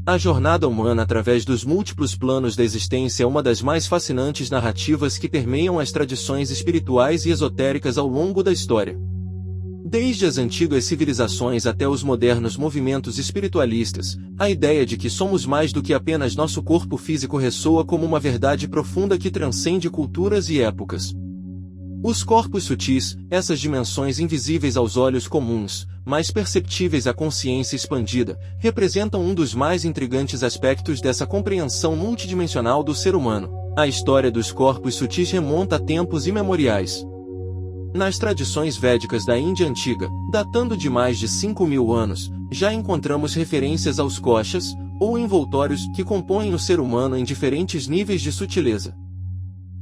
A jornada humana através dos múltiplos planos da existência é uma das mais fascinantes narrativas que permeiam as tradições espirituais e esotéricas ao longo da história. Desde as antigas civilizações até os modernos movimentos espiritualistas, a ideia de que somos mais do que apenas nosso corpo físico ressoa como uma verdade profunda que transcende culturas e épocas. Os corpos sutis, essas dimensões invisíveis aos olhos comuns, mas perceptíveis à consciência expandida, representam um dos mais intrigantes aspectos dessa compreensão multidimensional do ser humano. A história dos corpos sutis remonta a tempos imemoriais. Nas tradições védicas da Índia antiga, datando de mais de 5.000 anos, já encontramos referências aos koshas, ou envoltórios, que compõem o ser humano em diferentes níveis de sutileza.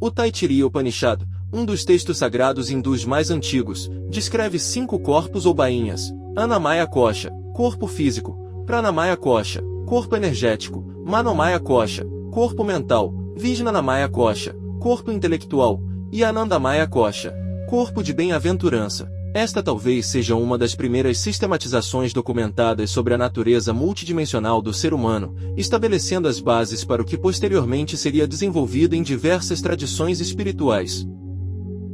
O Taittiriya Upanishad, um dos textos sagrados hindus mais antigos, descreve 5 corpos ou bainhas: Annamaya Kosha, corpo físico; Pranamaya Kosha, corpo energético; Manomaya Kosha, corpo mental; Vijnanamaya Kosha, corpo intelectual; e Anandamaya Kosha, corpo de bem-aventurança. Esta talvez seja uma das primeiras sistematizações documentadas sobre a natureza multidimensional do ser humano, estabelecendo as bases para o que posteriormente seria desenvolvido em diversas tradições espirituais.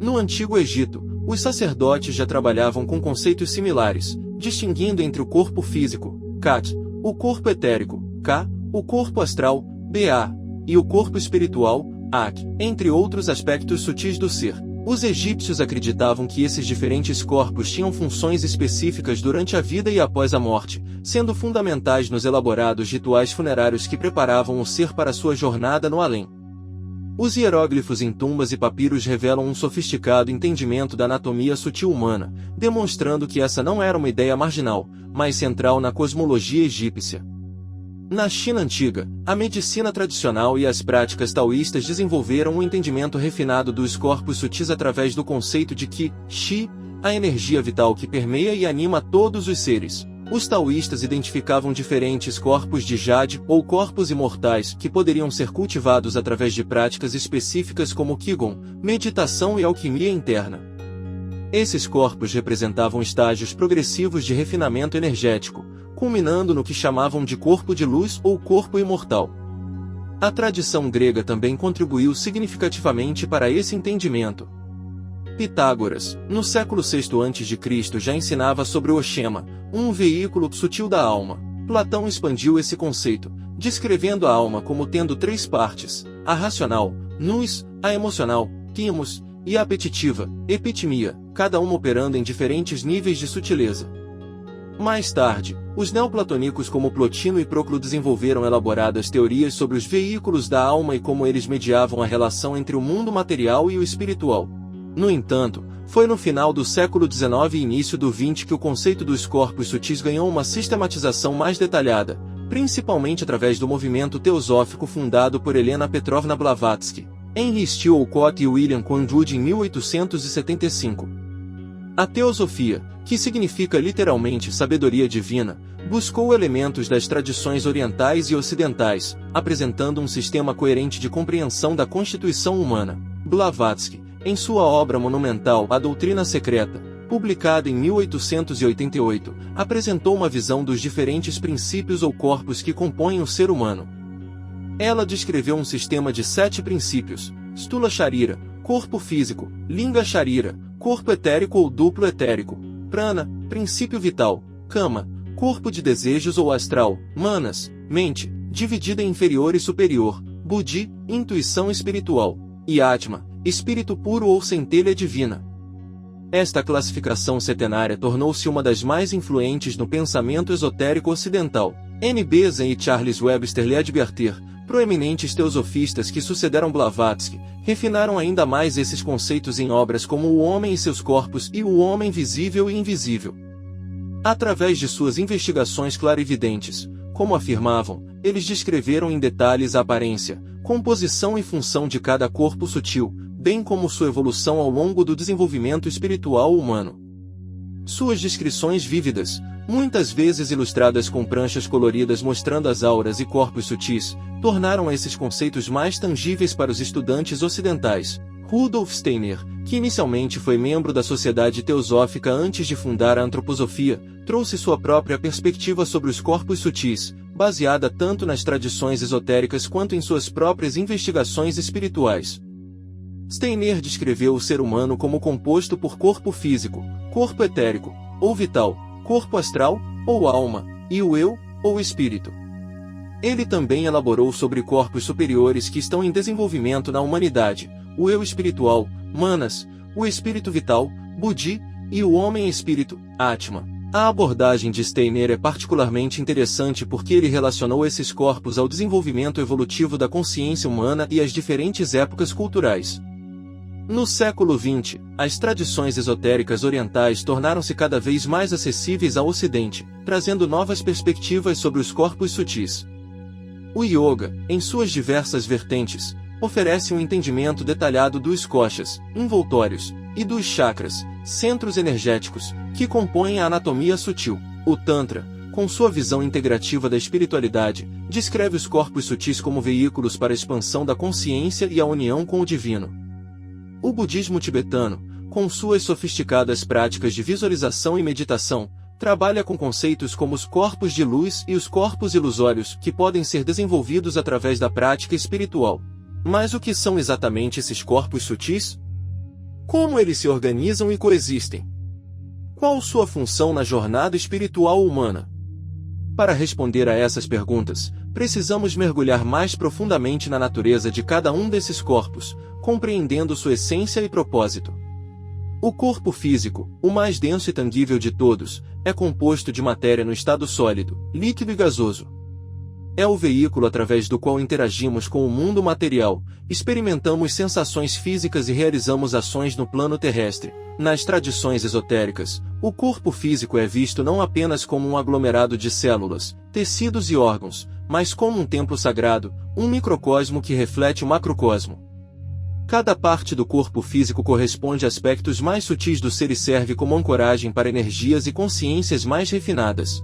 No Antigo Egito, os sacerdotes já trabalhavam com conceitos similares, distinguindo entre o corpo físico, Kat, o corpo etérico, Ka, o corpo astral, Ba, e o corpo espiritual, Ak, entre outros aspectos sutis do ser. Os egípcios acreditavam que esses diferentes corpos tinham funções específicas durante a vida e após a morte, sendo fundamentais nos elaborados rituais funerários que preparavam o ser para sua jornada no além. Os hieróglifos em tumbas e papiros revelam um sofisticado entendimento da anatomia sutil humana, demonstrando que essa não era uma ideia marginal, mas central na cosmologia egípcia. Na China antiga, a medicina tradicional e as práticas taoístas desenvolveram um entendimento refinado dos corpos sutis através do conceito de Qi, Qi, a energia vital que permeia e anima todos os seres. Os taoístas identificavam diferentes corpos de jade ou corpos imortais que poderiam ser cultivados através de práticas específicas como Qigong, meditação e alquimia interna. Esses corpos representavam estágios progressivos de refinamento energético, culminando no que chamavam de corpo de luz ou corpo imortal. A tradição grega também contribuiu significativamente para esse entendimento. Pitágoras, no século VI a.C., já ensinava sobre o Oshema, um veículo sutil da alma. Platão expandiu esse conceito, descrevendo a alma como tendo 3 partes: a racional, nous, a emocional, thymos, e a apetitiva, epitimia, cada uma operando em diferentes níveis de sutileza. Mais tarde, os neoplatônicos como Plotino e Proclo desenvolveram elaboradas teorias sobre os veículos da alma e como eles mediavam a relação entre o mundo material e o espiritual. No entanto, foi no final do século XIX e início do XX que o conceito dos corpos sutis ganhou uma sistematização mais detalhada, principalmente através do movimento teosófico fundado por Helena Petrovna Blavatsky, Henry Steele Olcott e William Quantrill em 1875. A teosofia, que significa literalmente sabedoria divina, buscou elementos das tradições orientais e ocidentais, apresentando um sistema coerente de compreensão da constituição humana. Blavatsky, em sua obra monumental A Doutrina Secreta, publicada em 1888, apresentou uma visão dos diferentes princípios ou corpos que compõem o ser humano. Ela descreveu um sistema de 7 princípios: Stula Sharira, corpo físico; Linga Sharira, corpo etérico ou duplo etérico; Prana, princípio vital; Kama, corpo de desejos ou astral; Manas, mente, dividida em inferior e superior; Buddhi, intuição espiritual; e Atma, espírito puro ou centelha divina. Esta classificação setenária tornou-se uma das mais influentes no pensamento esotérico ocidental. N. Besan e Charles Webster Leadbeater, proeminentes teosofistas que sucederam Blavatsky, refinaram ainda mais esses conceitos em obras como O Homem e seus Corpos e O Homem Visível e Invisível. Através de suas investigações clarividentes, como afirmavam, eles descreveram em detalhes a aparência, composição e função de cada corpo sutil, bem como sua evolução ao longo do desenvolvimento espiritual humano. Suas descrições vívidas, muitas vezes ilustradas com pranchas coloridas mostrando as auras e corpos sutis, tornaram esses conceitos mais tangíveis para os estudantes ocidentais. Rudolf Steiner, que inicialmente foi membro da Sociedade Teosófica antes de fundar a antroposofia, trouxe sua própria perspectiva sobre os corpos sutis, baseada tanto nas tradições esotéricas quanto em suas próprias investigações espirituais. Steiner descreveu o ser humano como composto por corpo físico, corpo etérico, ou vital, corpo astral, ou alma, e o eu, ou espírito. Ele também elaborou sobre corpos superiores que estão em desenvolvimento na humanidade, o eu espiritual, Manas, o espírito vital, Buddhi, e o homem-espírito, Atma. A abordagem de Steiner é particularmente interessante porque ele relacionou esses corpos ao desenvolvimento evolutivo da consciência humana e às diferentes épocas culturais. No século XX, as tradições esotéricas orientais tornaram-se cada vez mais acessíveis ao Ocidente, trazendo novas perspectivas sobre os corpos sutis. O yoga, em suas diversas vertentes, oferece um entendimento detalhado dos koshas, envoltórios, e dos chakras, centros energéticos, que compõem a anatomia sutil. O Tantra, com sua visão integrativa da espiritualidade, descreve os corpos sutis como veículos para a expansão da consciência e a união com o divino. O budismo tibetano, com suas sofisticadas práticas de visualização e meditação, trabalha com conceitos como os corpos de luz e os corpos ilusórios que podem ser desenvolvidos através da prática espiritual. Mas o que são exatamente esses corpos sutis? Como eles se organizam e coexistem? Qual sua função na jornada espiritual humana? Para responder a essas perguntas, precisamos mergulhar mais profundamente na natureza de cada um desses corpos, compreendendo sua essência e propósito. O corpo físico, o mais denso e tangível de todos, é composto de matéria no estado sólido, líquido e gasoso. É o veículo através do qual interagimos com o mundo material, experimentamos sensações físicas e realizamos ações no plano terrestre. Nas tradições esotéricas, o corpo físico é visto não apenas como um aglomerado de células, tecidos e órgãos, mas como um templo sagrado, um microcosmo que reflete o macrocosmo. Cada parte do corpo físico corresponde a aspectos mais sutis do ser e serve como ancoragem para energias e consciências mais refinadas.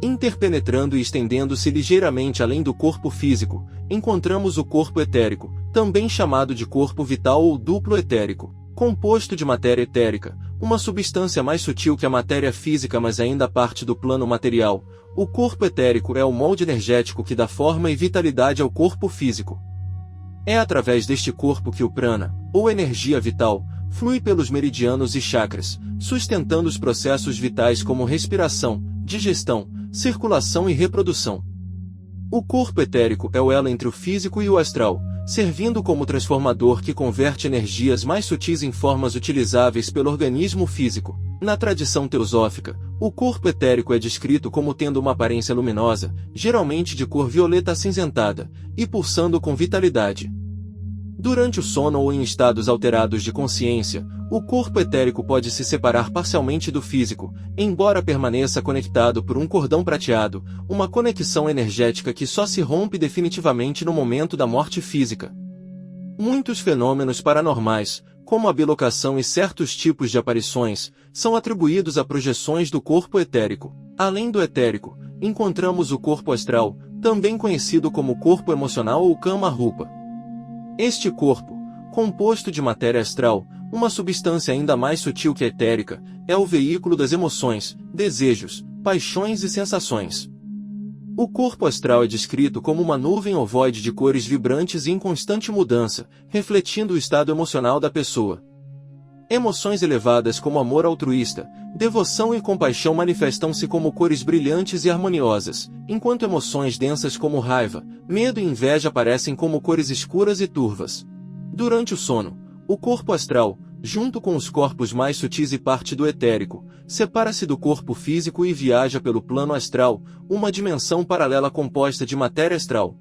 Interpenetrando e estendendo-se ligeiramente além do corpo físico, encontramos o corpo etérico, também chamado de corpo vital ou duplo etérico, composto de matéria etérica, uma substância mais sutil que a matéria física mas ainda parte do plano material. O corpo etérico é o molde energético que dá forma e vitalidade ao corpo físico. É através deste corpo que o prana, ou energia vital, flui pelos meridianos e chakras, sustentando os processos vitais como respiração, digestão, circulação e reprodução. O corpo etérico é o elo entre o físico e o astral, servindo como transformador que converte energias mais sutis em formas utilizáveis pelo organismo físico. Na tradição teosófica, o corpo etérico é descrito como tendo uma aparência luminosa, geralmente de cor violeta acinzentada, e pulsando com vitalidade. Durante o sono ou em estados alterados de consciência, o corpo etérico pode se separar parcialmente do físico, embora permaneça conectado por um cordão prateado, uma conexão energética que só se rompe definitivamente no momento da morte física. Muitos fenômenos paranormais, como a bilocação e certos tipos de aparições, são atribuídos a projeções do corpo etérico. Além do etérico, encontramos o corpo astral, também conhecido como corpo emocional ou Kama Rupa. Este corpo, composto de matéria astral, uma substância ainda mais sutil que a etérica, é o veículo das emoções, desejos, paixões e sensações. O corpo astral é descrito como uma nuvem ovoide de cores vibrantes e em constante mudança, refletindo o estado emocional da pessoa. Emoções elevadas como amor altruísta, devoção e compaixão manifestam-se como cores brilhantes e harmoniosas, enquanto emoções densas como raiva, medo e inveja aparecem como cores escuras e turvas. Durante o sono, o corpo astral, junto com os corpos mais sutis e parte do etérico, separa-se do corpo físico e viaja pelo plano astral, uma dimensão paralela composta de matéria astral.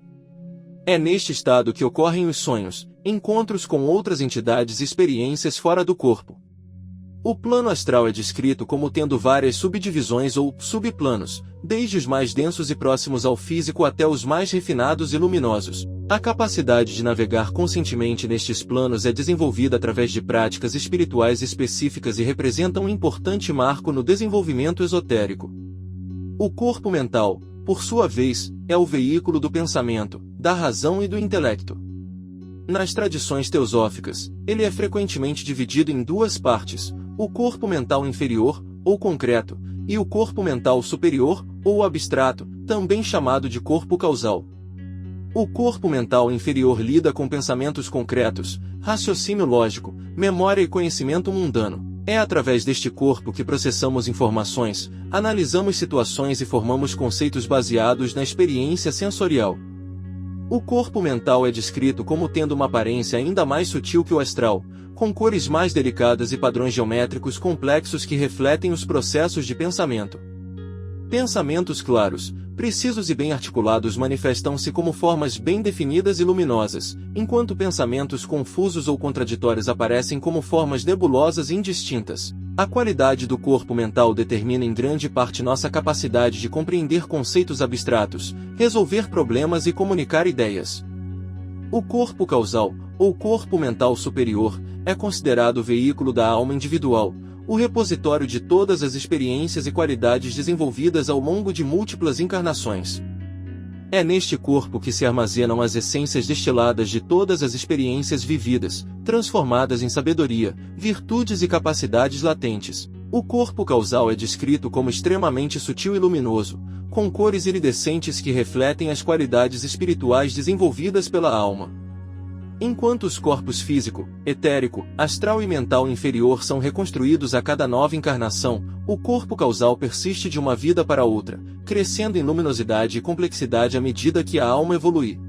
É neste estado que ocorrem os sonhos, encontros com outras entidades e experiências fora do corpo. O plano astral é descrito como tendo várias subdivisões ou subplanos, desde os mais densos e próximos ao físico até os mais refinados e luminosos. A capacidade de navegar conscientemente nestes planos é desenvolvida através de práticas espirituais específicas e representa um importante marco no desenvolvimento esotérico. O corpo mental, por sua vez, é o veículo do pensamento, da razão e do intelecto. Nas tradições teosóficas, ele é frequentemente dividido em duas partes: o corpo mental inferior, ou concreto, e o corpo mental superior, ou abstrato, também chamado de corpo causal. O corpo mental inferior lida com pensamentos concretos, raciocínio lógico, memória e conhecimento mundano. É através deste corpo que processamos informações, analisamos situações e formamos conceitos baseados na experiência sensorial. O corpo mental é descrito como tendo uma aparência ainda mais sutil que o astral, com cores mais delicadas e padrões geométricos complexos que refletem os processos de pensamento. Pensamentos claros, precisos e bem articulados manifestam-se como formas bem definidas e luminosas, enquanto pensamentos confusos ou contraditórios aparecem como formas nebulosas e indistintas. A qualidade do corpo mental determina em grande parte nossa capacidade de compreender conceitos abstratos, resolver problemas e comunicar ideias. O corpo causal, ou corpo mental superior, é considerado o veículo da alma individual, o repositório de todas as experiências e qualidades desenvolvidas ao longo de múltiplas encarnações. É neste corpo que se armazenam as essências destiladas de todas as experiências vividas, transformadas em sabedoria, virtudes e capacidades latentes. O corpo causal é descrito como extremamente sutil e luminoso, com cores iridescentes que refletem as qualidades espirituais desenvolvidas pela alma. Enquanto os corpos físico, etérico, astral e mental inferior são reconstruídos a cada nova encarnação, o corpo causal persiste de uma vida para outra, crescendo em luminosidade e complexidade à medida que a alma evolui.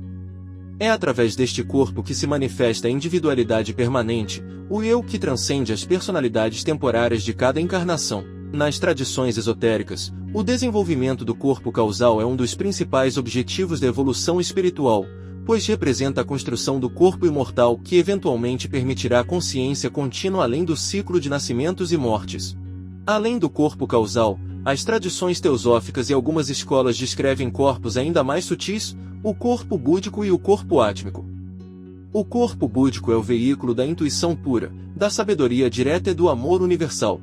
É através deste corpo que se manifesta a individualidade permanente, o eu que transcende as personalidades temporárias de cada encarnação. Nas tradições esotéricas, o desenvolvimento do corpo causal é um dos principais objetivos da evolução espiritual, pois representa a construção do corpo imortal que eventualmente permitirá consciência contínua além do ciclo de nascimentos e mortes. Além do corpo causal, as tradições teosóficas e algumas escolas descrevem corpos ainda mais sutis, o corpo búdico e o corpo átmico. O corpo búdico é o veículo da intuição pura, da sabedoria direta e do amor universal.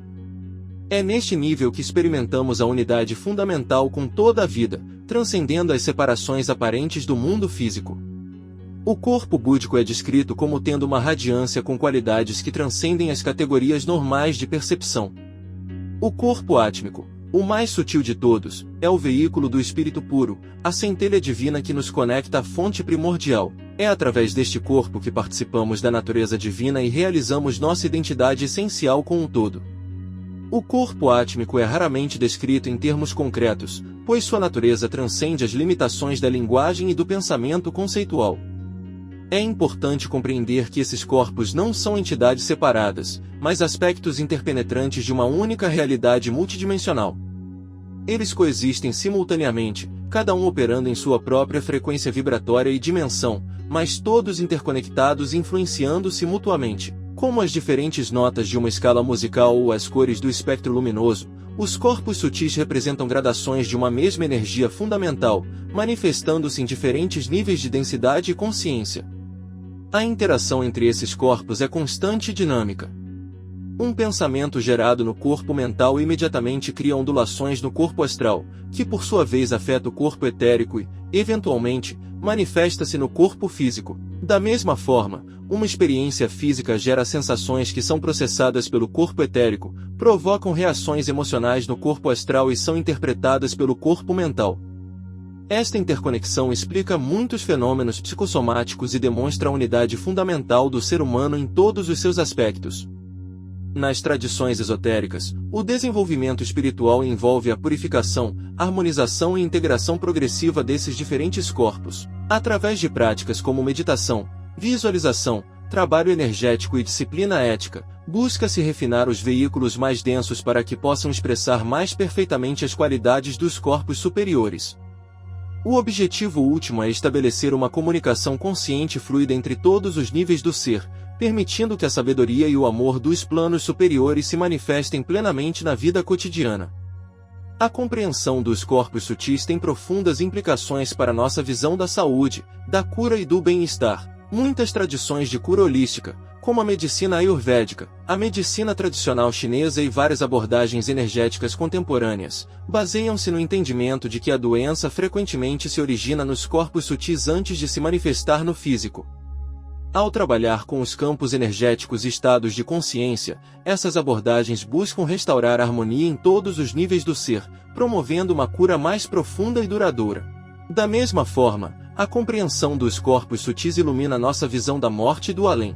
É neste nível que experimentamos a unidade fundamental com toda a vida, transcendendo as separações aparentes do mundo físico. O corpo búdico é descrito como tendo uma radiância com qualidades que transcendem as categorias normais de percepção. O corpo átmico, o mais sutil de todos, é o veículo do Espírito puro, a centelha divina que nos conecta à fonte primordial. É através deste corpo que participamos da natureza divina e realizamos nossa identidade essencial com o todo. O corpo átmico é raramente descrito em termos concretos, pois sua natureza transcende as limitações da linguagem e do pensamento conceitual. É importante compreender que esses corpos não são entidades separadas, mas aspectos interpenetrantes de uma única realidade multidimensional. Eles coexistem simultaneamente, cada um operando em sua própria frequência vibratória e dimensão, mas todos interconectados e influenciando-se mutuamente. Como as diferentes notas de uma escala musical ou as cores do espectro luminoso, os corpos sutis representam gradações de uma mesma energia fundamental, manifestando-se em diferentes níveis de densidade e consciência. A interação entre esses corpos é constante e dinâmica. Um pensamento gerado no corpo mental imediatamente cria ondulações no corpo astral, que por sua vez afeta o corpo etérico e, eventualmente, manifesta-se no corpo físico. Da mesma forma, uma experiência física gera sensações que são processadas pelo corpo etérico, provocam reações emocionais no corpo astral e são interpretadas pelo corpo mental. Esta interconexão explica muitos fenômenos psicossomáticos e demonstra a unidade fundamental do ser humano em todos os seus aspectos. Nas tradições esotéricas, o desenvolvimento espiritual envolve a purificação, harmonização e integração progressiva desses diferentes corpos. Através de práticas como meditação, visualização, trabalho energético e disciplina ética, busca-se refinar os veículos mais densos para que possam expressar mais perfeitamente as qualidades dos corpos superiores. O objetivo último é estabelecer uma comunicação consciente e fluida entre todos os níveis do ser, permitindo que a sabedoria e o amor dos planos superiores se manifestem plenamente na vida cotidiana. A compreensão dos corpos sutis tem profundas implicações para nossa visão da saúde, da cura e do bem-estar. Muitas tradições de cura holística, como a medicina ayurvédica, a medicina tradicional chinesa e várias abordagens energéticas contemporâneas, baseiam-se no entendimento de que a doença frequentemente se origina nos corpos sutis antes de se manifestar no físico. Ao trabalhar com os campos energéticos e estados de consciência, essas abordagens buscam restaurar a harmonia em todos os níveis do ser, promovendo uma cura mais profunda e duradoura. Da mesma forma, a compreensão dos corpos sutis ilumina nossa visão da morte e do além.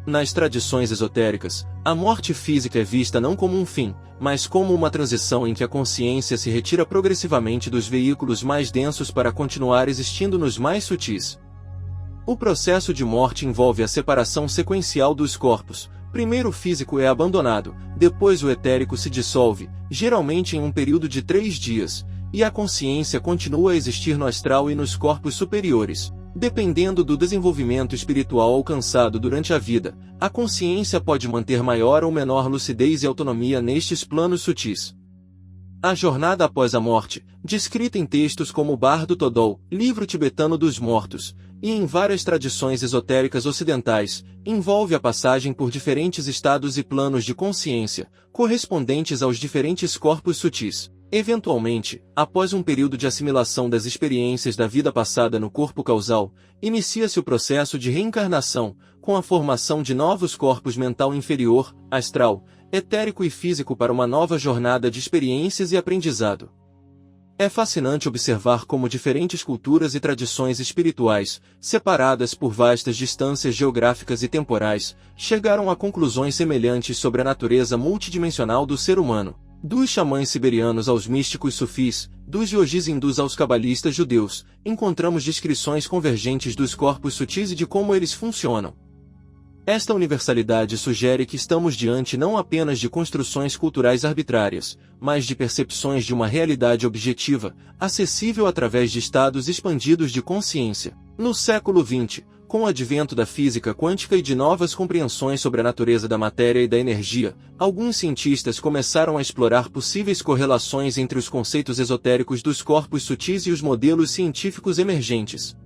Nas tradições esotéricas, a morte física é vista não como um fim, mas como uma transição em que a consciência se retira progressivamente dos veículos mais densos para continuar existindo nos mais sutis. O processo de morte envolve a separação sequencial dos corpos. Primeiro o físico é abandonado, depois o etérico se dissolve, geralmente em um período de 3 dias, e a consciência continua a existir no astral e nos corpos superiores. Dependendo do desenvolvimento espiritual alcançado durante a vida, a consciência pode manter maior ou menor lucidez e autonomia nestes planos sutis. A jornada após a morte, descrita em textos como o Bardo Todol, livro tibetano dos mortos, e em várias tradições esotéricas ocidentais, envolve a passagem por diferentes estados e planos de consciência, correspondentes aos diferentes corpos sutis. Eventualmente, após um período de assimilação das experiências da vida passada no corpo causal, inicia-se o processo de reencarnação, com a formação de novos corpos mental inferior, astral, etérico e físico para uma nova jornada de experiências e aprendizado. É fascinante observar como diferentes culturas e tradições espirituais, separadas por vastas distâncias geográficas e temporais, chegaram a conclusões semelhantes sobre a natureza multidimensional do ser humano. Dos xamãs siberianos aos místicos sufis, dos yogis hindus aos cabalistas judeus, encontramos descrições convergentes dos corpos sutis e de como eles funcionam. Esta universalidade sugere que estamos diante não apenas de construções culturais arbitrárias, mas de percepções de uma realidade objetiva, acessível através de estados expandidos de consciência. No século XX, com o advento da física quântica e de novas compreensões sobre a natureza da matéria e da energia, alguns cientistas começaram a explorar possíveis correlações entre os conceitos esotéricos dos corpos sutis e os modelos científicos emergentes.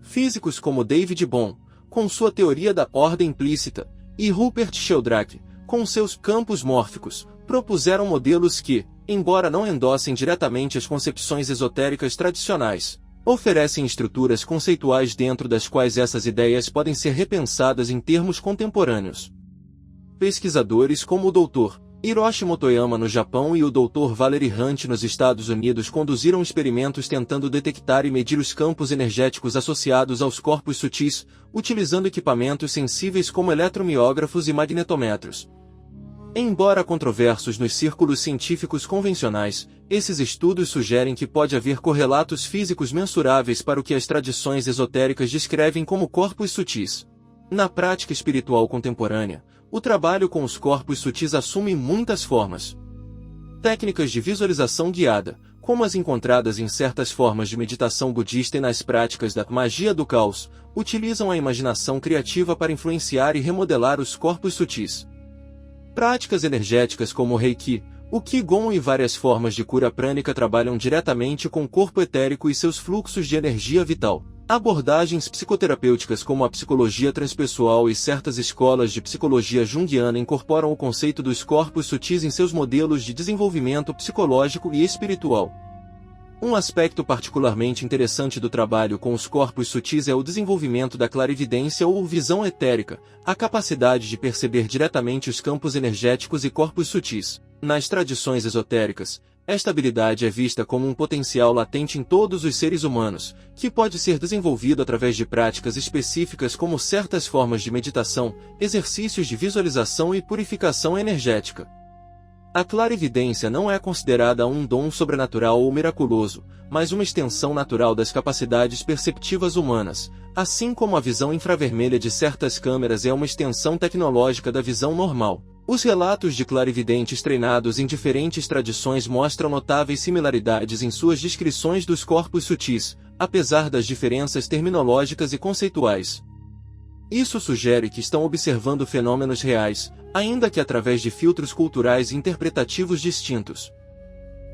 Físicos como David Bohm, com sua teoria da ordem implícita, e Rupert Sheldrake, com seus campos mórficos, propuseram modelos que, embora não endossem diretamente as concepções esotéricas tradicionais, oferecem estruturas conceituais dentro das quais essas ideias podem ser repensadas em termos contemporâneos. Pesquisadores como o Dr. Hiroshi Motoyama no Japão e o Dr. Valery Hunt nos Estados Unidos conduziram experimentos tentando detectar e medir os campos energéticos associados aos corpos sutis, utilizando equipamentos sensíveis como eletromiógrafos e magnetômetros. Embora controversos nos círculos científicos convencionais, esses estudos sugerem que pode haver correlatos físicos mensuráveis para o que as tradições esotéricas descrevem como corpos sutis. Na prática espiritual contemporânea, o trabalho com os corpos sutis assume muitas formas. Técnicas de visualização guiada, como as encontradas em certas formas de meditação budista e nas práticas da magia do caos, utilizam a imaginação criativa para influenciar e remodelar os corpos sutis. Práticas energéticas como o Reiki, o Qigong e várias formas de cura prânica trabalham diretamente com o corpo etérico e seus fluxos de energia vital. Abordagens psicoterapêuticas como a psicologia transpessoal e certas escolas de psicologia junguiana incorporam o conceito dos corpos sutis em seus modelos de desenvolvimento psicológico e espiritual. Um aspecto particularmente interessante do trabalho com os corpos sutis é o desenvolvimento da clarividência ou visão etérica, a capacidade de perceber diretamente os campos energéticos e corpos sutis. Nas tradições esotéricas, esta habilidade é vista como um potencial latente em todos os seres humanos, que pode ser desenvolvido através de práticas específicas como certas formas de meditação, exercícios de visualização e purificação energética. A clarividência não é considerada um dom sobrenatural ou miraculoso, mas uma extensão natural das capacidades perceptivas humanas, assim como a visão infravermelha de certas câmeras é uma extensão tecnológica da visão normal. Os relatos de clarividentes treinados em diferentes tradições mostram notáveis similaridades em suas descrições dos corpos sutis, apesar das diferenças terminológicas e conceituais. Isso sugere que estão observando fenômenos reais, ainda que através de filtros culturais e interpretativos distintos.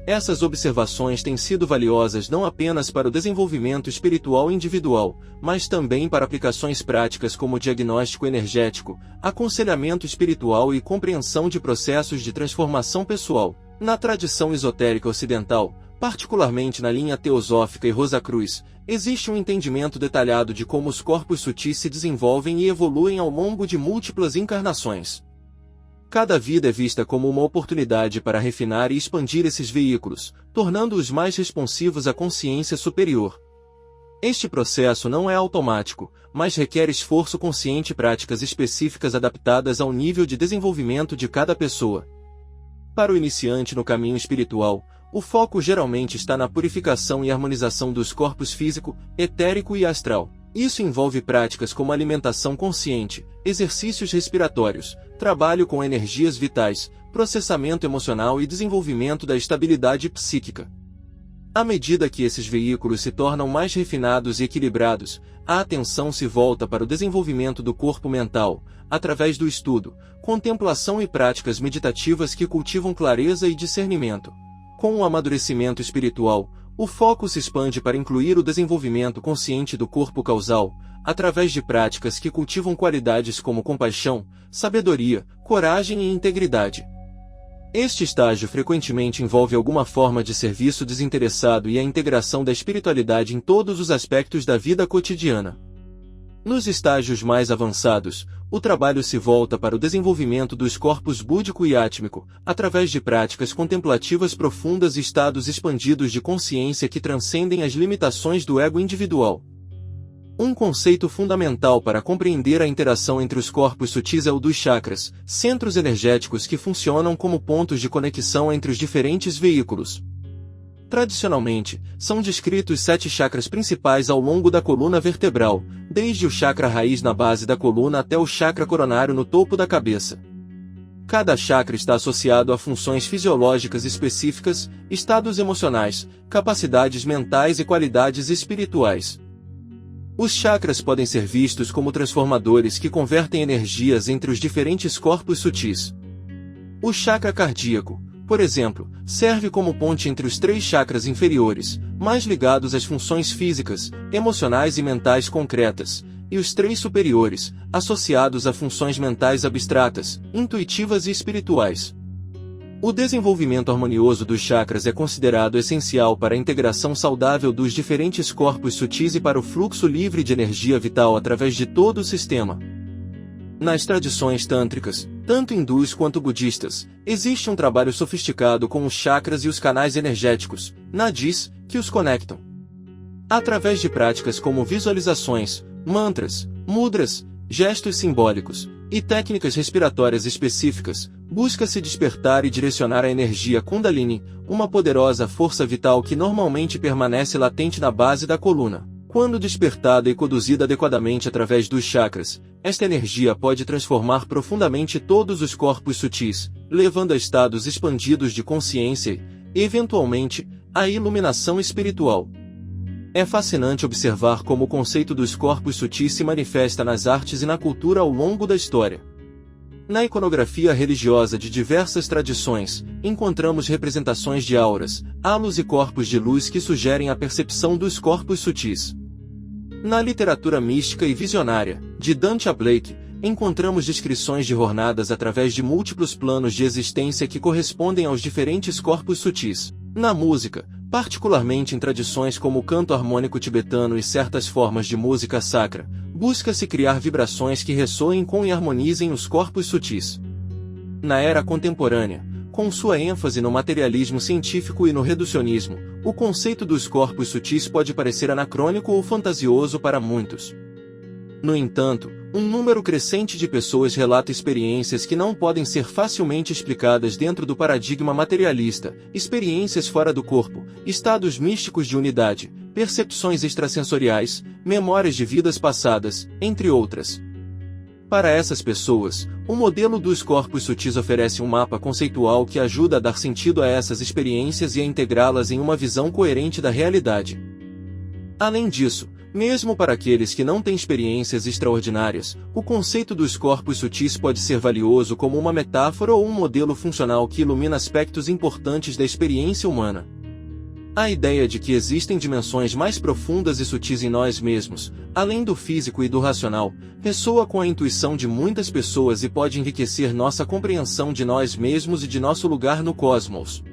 Essas observações têm sido valiosas não apenas para o desenvolvimento espiritual individual, mas também para aplicações práticas como diagnóstico energético, aconselhamento espiritual e compreensão de processos de transformação pessoal. Na tradição esotérica ocidental, Particularmente na linha teosófica e Rosacruz, existe um entendimento detalhado de como os corpos sutis se desenvolvem e evoluem ao longo de múltiplas encarnações. Cada vida é vista como uma oportunidade para refinar e expandir esses veículos, tornando-os mais responsivos à consciência superior. Este processo não é automático, mas requer esforço consciente e práticas específicas adaptadas ao nível de desenvolvimento de cada pessoa. Para o iniciante no caminho espiritual, o foco geralmente está na purificação e harmonização dos corpos físico, etérico e astral. Isso envolve práticas como alimentação consciente, exercícios respiratórios, trabalho com energias vitais, processamento emocional e desenvolvimento da estabilidade psíquica. À medida que esses veículos se tornam mais refinados e equilibrados, a atenção se volta para o desenvolvimento do corpo mental, através do estudo, contemplação e práticas meditativas que cultivam clareza e discernimento. Com o amadurecimento espiritual, o foco se expande para incluir o desenvolvimento consciente do corpo causal, através de práticas que cultivam qualidades como compaixão, sabedoria, coragem e integridade. Este estágio frequentemente envolve alguma forma de serviço desinteressado e a integração da espiritualidade em todos os aspectos da vida cotidiana. Nos estágios mais avançados, o trabalho se volta para o desenvolvimento dos corpos búdico e átmico, através de práticas contemplativas profundas e estados expandidos de consciência que transcendem as limitações do ego individual. Um conceito fundamental para compreender a interação entre os corpos sutis é o dos chakras, centros energéticos que funcionam como pontos de conexão entre os diferentes veículos. Tradicionalmente, são descritos 7 chakras principais ao longo da coluna vertebral, desde o chakra raiz na base da coluna até o chakra coronário no topo da cabeça. Cada chakra está associado a funções fisiológicas específicas, estados emocionais, capacidades mentais e qualidades espirituais. Os chakras podem ser vistos como transformadores que convertem energias entre os diferentes corpos sutis. O chakra cardíaco, por exemplo, serve como ponte entre os 3 chakras inferiores, mais ligados às funções físicas, emocionais e mentais concretas, e os 3 superiores, associados a funções mentais abstratas, intuitivas e espirituais. O desenvolvimento harmonioso dos chakras é considerado essencial para a integração saudável dos diferentes corpos sutis e para o fluxo livre de energia vital através de todo o sistema. Nas tradições tântricas, tanto hindus quanto budistas, existe um trabalho sofisticado com os chakras e os canais energéticos, nadis, que os conectam. Através de práticas como visualizações, mantras, mudras, gestos simbólicos e técnicas respiratórias específicas, busca-se despertar e direcionar a energia Kundalini, uma poderosa força vital que normalmente permanece latente na base da coluna. Quando despertada e conduzida adequadamente através dos chakras, esta energia pode transformar profundamente todos os corpos sutis, levando a estados expandidos de consciência e, eventualmente, a iluminação espiritual. É fascinante observar como o conceito dos corpos sutis se manifesta nas artes e na cultura ao longo da história. Na iconografia religiosa de diversas tradições, encontramos representações de auras, halos e corpos de luz que sugerem a percepção dos corpos sutis. Na literatura mística e visionária, de Dante a Blake, encontramos descrições de jornadas através de múltiplos planos de existência que correspondem aos diferentes corpos sutis. Na música, particularmente em tradições como o canto harmônico tibetano e certas formas de música sacra, busca-se criar vibrações que ressoem com e harmonizem os corpos sutis. Na era contemporânea, com sua ênfase no materialismo científico e no reducionismo, o conceito dos corpos sutis pode parecer anacrônico ou fantasioso para muitos. No entanto, um número crescente de pessoas relata experiências que não podem ser facilmente explicadas dentro do paradigma materialista, experiências fora do corpo, estados místicos de unidade, percepções extrasensoriais, memórias de vidas passadas, entre outras. Para essas pessoas, o modelo dos corpos sutis oferece um mapa conceitual que ajuda a dar sentido a essas experiências e a integrá-las em uma visão coerente da realidade. Além disso, mesmo para aqueles que não têm experiências extraordinárias, o conceito dos corpos sutis pode ser valioso como uma metáfora ou um modelo funcional que ilumina aspectos importantes da experiência humana. A ideia de que existem dimensões mais profundas e sutis em nós mesmos, além do físico e do racional, ressoa com a intuição de muitas pessoas e pode enriquecer nossa compreensão de nós mesmos e de nosso lugar no cosmos.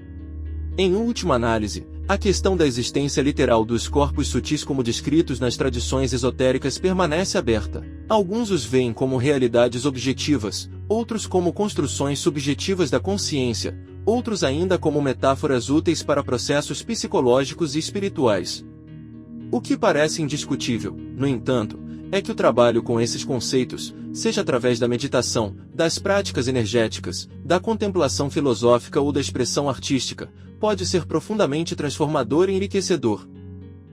Em última análise, A questão da existência literal dos corpos sutis como descritos nas tradições esotéricas permanece aberta. Alguns os veem como realidades objetivas, outros como construções subjetivas da consciência, outros ainda como metáforas úteis para processos psicológicos e espirituais. O que parece indiscutível, no entanto, é que o trabalho com esses conceitos, seja através da meditação, das práticas energéticas, da contemplação filosófica ou da expressão artística, pode ser profundamente transformador e enriquecedor.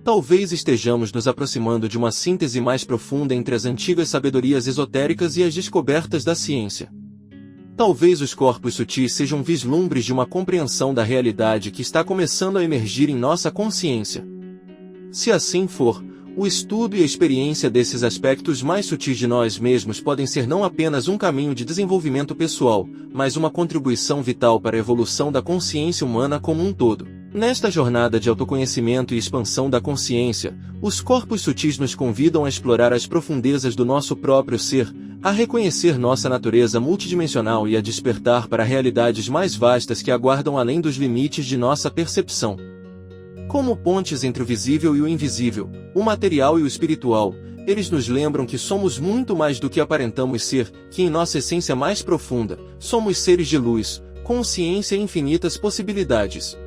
Talvez estejamos nos aproximando de uma síntese mais profunda entre as antigas sabedorias esotéricas e as descobertas da ciência. Talvez os corpos sutis sejam vislumbres de uma compreensão da realidade que está começando a emergir em nossa consciência. Se assim for, o estudo e a experiência desses aspectos mais sutis de nós mesmos podem ser não apenas um caminho de desenvolvimento pessoal, mas uma contribuição vital para a evolução da consciência humana como um todo. Nesta jornada de autoconhecimento e expansão da consciência, os corpos sutis nos convidam a explorar as profundezas do nosso próprio ser, a reconhecer nossa natureza multidimensional e a despertar para realidades mais vastas que aguardam além dos limites de nossa percepção. Como pontes entre o visível e o invisível, o material e o espiritual, eles nos lembram que somos muito mais do que aparentamos ser, que em nossa essência mais profunda, somos seres de luz, consciência e infinitas possibilidades.